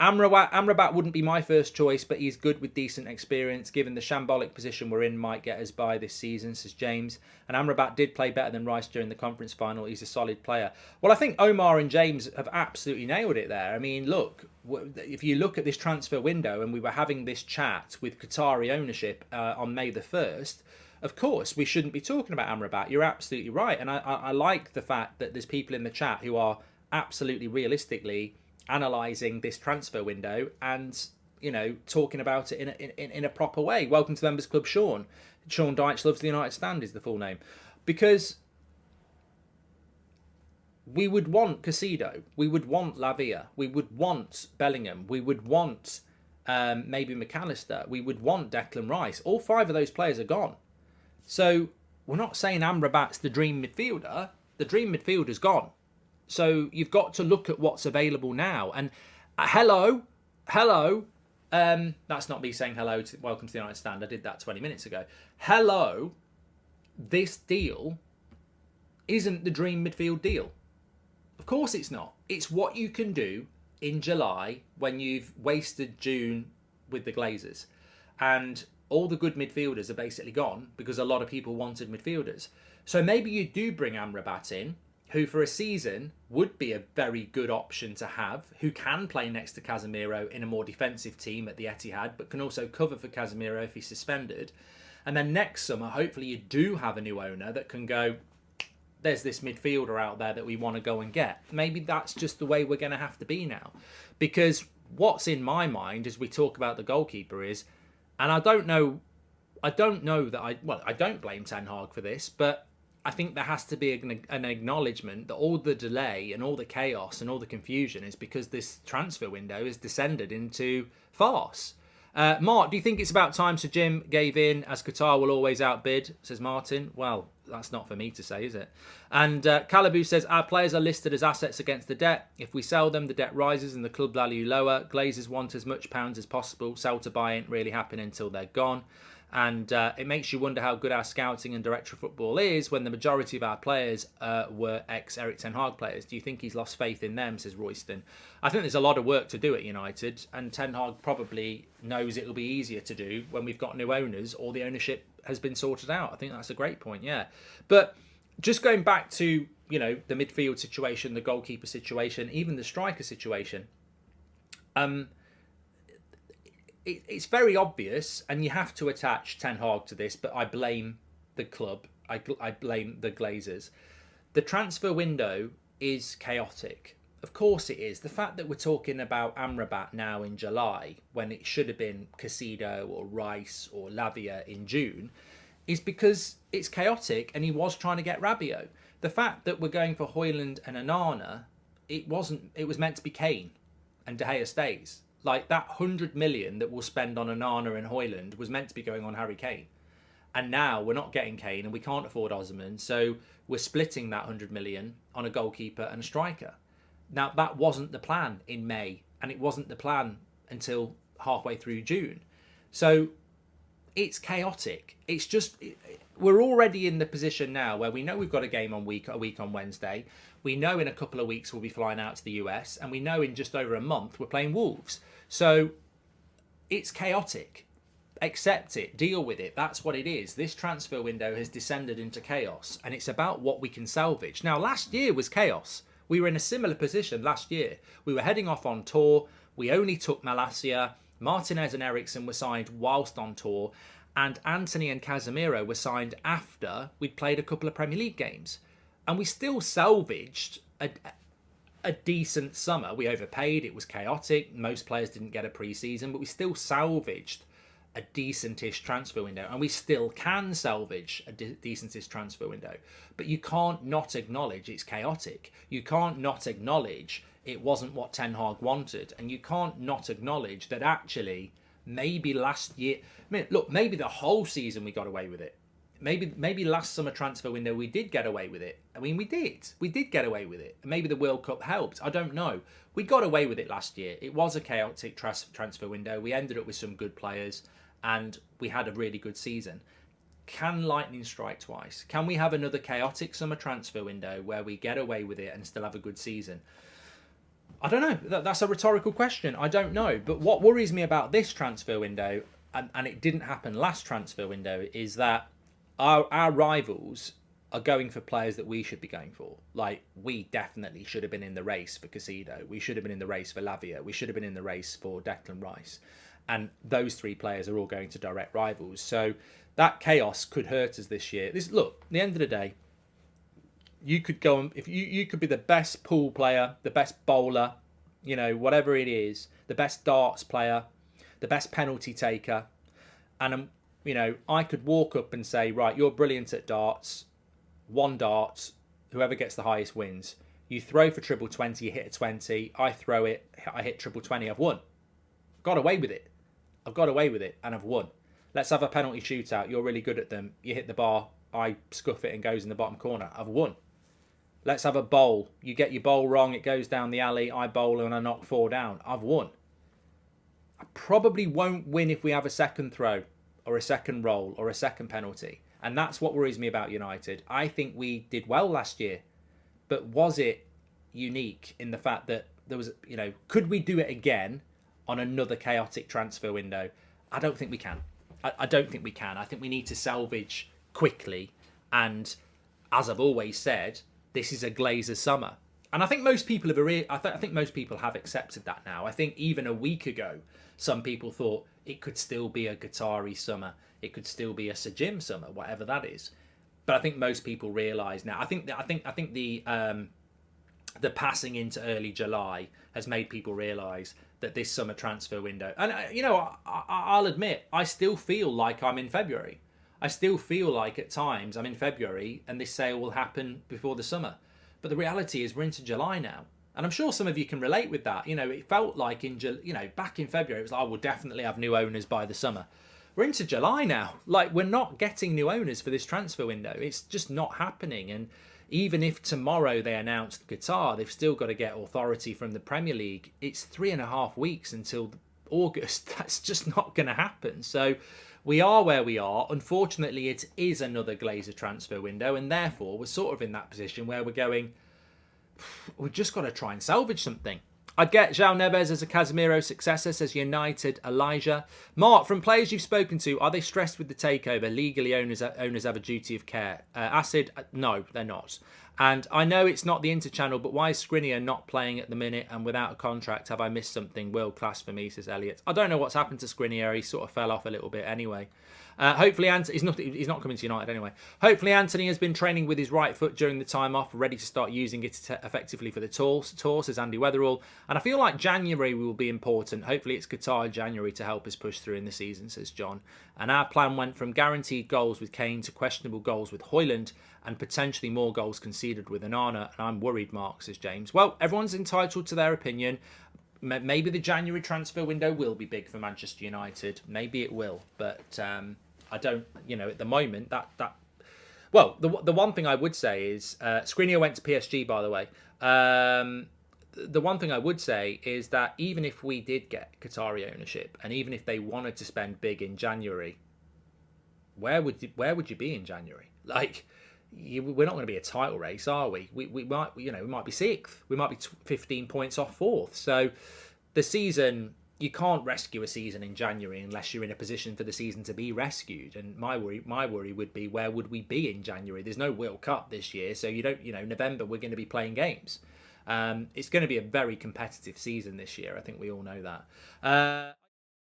Amrabat wouldn't be my first choice, but he's good with decent experience. Given the shambolic position we're in, might get us by this season, says James. And Amrabat did play better than Rice during the conference final. He's a solid player. Well, I think Omar and James have absolutely nailed it there. I mean, look, if you look at this transfer window, and we were having this chat with Qatari ownership on May the 1st, of course, we shouldn't be talking about Amrabat. You're absolutely right. And I like the fact that there's people in the chat who are absolutely realistically analysing this transfer window and, you know, talking about it in a proper way. Welcome to the Members Club, Sean. Sean Dyche loves the United Stand is the full name. Because we would want Casido, we would want Lavia, we would want Bellingham, we would want maybe McAllister, we would want Declan Rice. All 5 of those players are gone. So we're not saying Amrabat's the dream midfielder. The dream midfielder's gone. So you've got to look at what's available now. And hello, that's not me saying hello to welcome to the United Stand. I did that 20 minutes ago. Hello, this deal isn't the dream midfield deal. Of course it's not. It's what you can do in July when you've wasted June with the Glazers. And all the good midfielders are basically gone because a lot of people wanted midfielders. So maybe you do bring Amrabat in, who for a season would be a very good option to have, who can play next to Casemiro in a more defensive team at the Etihad, but can also cover for Casemiro if he's suspended. And then next summer, hopefully you do have a new owner that can go, there's this midfielder out there that we want to go and get. Maybe that's just the way we're going to have to be now. Because what's in my mind as we talk about the goalkeeper is, and I don't know that I don't blame Ten Hag for this, but I think there has to be an acknowledgement that all the delay and all the chaos and all the confusion is because this transfer window has descended into farce. Mark, do you think it's about time Sir Jim gave in, as Qatar will always outbid, says Martin? Well, that's not for me to say, is it? And Calabu says, our players are listed as assets against the debt. If we sell them, the debt rises and the club value lower. Glazers want as much pounds as possible. Sell to buy ain't really happening until they're gone. And it makes you wonder how good our scouting and director of football is when the majority of our players were ex-Eric Ten Hag players. Do you think he's lost faith in them, says Royston? I think there's a lot of work to do at United, and Ten Hag probably knows it'll be easier to do when we've got new owners or the ownership has been sorted out. I think that's a great point, yeah. But just going back to, you know, the midfield situation, the goalkeeper situation, even the striker situation, it's very obvious, and you have to attach Ten Hag to this, but I blame the club. I blame the Glazers. The transfer window is chaotic. Of course it is. The fact that we're talking about Amrabat now in July, when it should have been Casido or Rice or Lavia in June, is because it's chaotic, and he was trying to get Rabiot. The fact that we're going for Højlund and Onana, it was meant to be Kane, and De Gea stays. Like, that 100 million that we'll spend on Onana and Højlund was meant to be going on Harry Kane. And now we're not getting Kane and we can't afford Osman. So we're splitting that 100 million on a goalkeeper and a striker. Now, that wasn't the plan in May. And it wasn't the plan until halfway through June. So it's chaotic. It's just, we're already in the position now where we know we've got a game a week on Wednesday. We know in a couple of weeks we'll be flying out to the US. And we know in just over a month we're playing Wolves. So it's chaotic. Accept it. Deal with it. That's what it is. This transfer window has descended into chaos. And it's about what we can salvage. Now, last year was chaos. We were in a similar position last year. We were heading off on tour. We only took Malacia. Martinez and Eriksen were signed whilst on tour. And Anthony and Casemiro were signed after we'd played a couple of Premier League games. And we still salvaged a decent summer. We overpaid. It was chaotic. Most players didn't get a pre-season, but we still salvaged a decentish transfer window, and we still can salvage a decentish transfer window. But you can't not acknowledge it's chaotic. You can't not acknowledge it wasn't what Ten Hag wanted, and you can't not acknowledge that actually maybe last year, maybe the whole season we got away with it. Maybe last summer transfer window we did get away with it. I mean, we did get away with it. Maybe the World Cup helped. I don't know. We got away with it last year. It was a chaotic transfer window. We ended up with some good players, and we had a really good season. Can lightning strike twice? Can we have another chaotic summer transfer window where we get away with it and still have a good season? I don't know. That's a rhetorical question. I don't know. But what worries me about this transfer window, and it didn't happen last transfer window, is that our rivals are going for players that we should be going for. Like, we definitely should have been in the race for Casido. We should have been in the race for Lavia. We should have been in the race for Declan Rice. And those three players are all going to direct rivals. So that chaos could hurt us this year. Look, at the end of the day, you could go and if you could be the best pool player, the best bowler, whatever it is, the best darts player, the best penalty taker, and I could walk up and say, right, you're brilliant at darts, one dart, whoever gets the highest wins. You throw for triple 20, you hit a 20, I throw it, I hit triple 20, I've won. Got away with it. I've got away with it and I've won. Let's have a penalty shootout. You're really good at them. You hit the bar, I scuff it and goes in the bottom corner. I've won. Let's have a bowl. You get your bowl wrong, it goes down the alley, I bowl and I knock 4 down. I've won. I probably won't win if we have a second throw or a second roll or a second penalty. And that's what worries me about United. I think we did well last year, but was it unique in the fact that there was, could we do it again on another chaotic transfer window? I don't think we can. I don't think we can. I think we need to salvage quickly. And as I've always said, this is a Glazer summer. And I think most people have accepted that now. I think even a week ago, some people thought it could still be a Qatari summer. It could still be a Sajim summer, whatever that is. But I think most people realise now. I think the passing into early July has made people realise that this summer transfer window, and I'll admit, I still feel like I'm in February. I still feel like at times I'm in February and this sale will happen before the summer. But the reality is we're into July now. And I'm sure some of you can relate with that. It felt like back in February, it was like, we'll definitely have new owners by the summer. We're into July now. Like, we're not getting new owners for this transfer window. It's just not happening. And even if tomorrow they announced Qatar, they've still got to get authority from the Premier League. It's 3.5 weeks until August. That's just not going to happen. So we are where we are. Unfortunately, it is another Glazer transfer window, and therefore we're sort of in that position where we're going, we've just got to try and salvage something. I'd get João Neves as a Casemiro successor, says United Elijah. Mark, from players you've spoken to, are they stressed with the takeover? Legally, owners have a duty of care. Acid, no, they're not. And I know it's not the Inter-channel, but why is Skriniar not playing at the minute and without a contract? Have I missed something? World class for me, says Elliot. I don't know what's happened to Skriniar. He sort of fell off a little bit anyway. Hopefully, he's not coming to United anyway. Hopefully, Anthony has been training with his right foot during the time off, ready to start using it effectively for the tour, says Andy Weatherall. And I feel like January will be important. Hopefully, it's Qatar January to help us push through in the season, says John. And our plan went from guaranteed goals with Kane to questionable goals with Højlund and potentially more goals conceded with Onana. And I'm worried, Mark, says James. Well, everyone's entitled to their opinion. Maybe the January transfer window will be big for Manchester United. Maybe it will, but I don't. At the moment, well, the one thing I would say is Skriniar went to PSG, by the way. The one thing I would say is that even if we did get Qatari ownership, and even if they wanted to spend big in January, where would you be in January? Like, we're not going to be a title race, are we? We might be 6th. We might be 15 points off 4th. So the season, you can't rescue a season in January unless you're in a position for the season to be rescued. And my worry would be, where would we be in January? There's no World Cup this year, so November we're going to be playing games. It's going to be a very competitive season this year. I think we all know that.